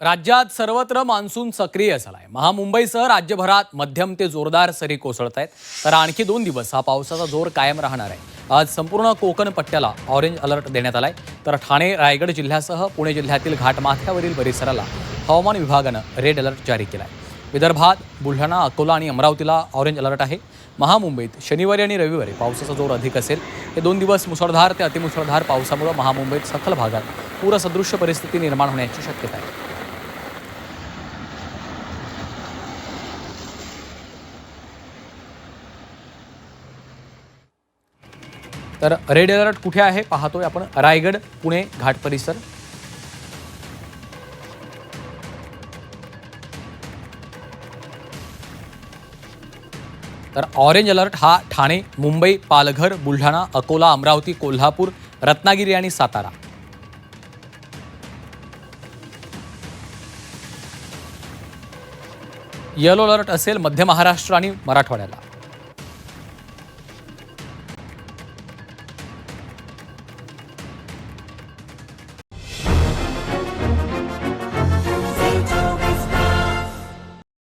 राज्यात सर्वत्र मान्सून सक्रिय झालाय। महामुंबईसह राज्यभरात मध्यम ते जोरदार सरी कोसळत आहेत, तर आणखी 2 दिवस हा पावसाचा जोर कायम राहणार आहे। आज संपूर्ण कोकण पट्ट्याला ऑरेंज अलर्ट देण्यात आलाय, तर ठाणे रायगड जिल्ह्यासह पुणे जिल्ह्यातील घाटमाथ्यावरील परिसराला हवामान विभागानं रेड अलर्ट जारी केलाय। विदर्भात बुलढाणा, अकोला आणि अमरावतीला ऑरेंज अलर्ट आहे। महामुंबईत शनिवारी आणि रविवारी पावसाचा जोर अधिक असेल। हे 2 दिवस मुसळधार ते अतिमुसळधार पावसामुळे महामुंबईत सखल भागात पूरसदृश्य परिस्थिती निर्माण होण्याची शक्यता आहे। तर रेड अलर्ट कुठे आहे पाहतोय आपण, रायगड, पुणे घाट परिसर। तर ऑरेंज अलर्ट हा ठाणे, मुंबई, पालघर, बुलढाणा, अकोला, अमरावती, कोल्हापूर, रत्नागिरी आणि सातारा। येलो अलर्ट असेल मध्य महाराष्ट्र आणि मराठवाड्याला।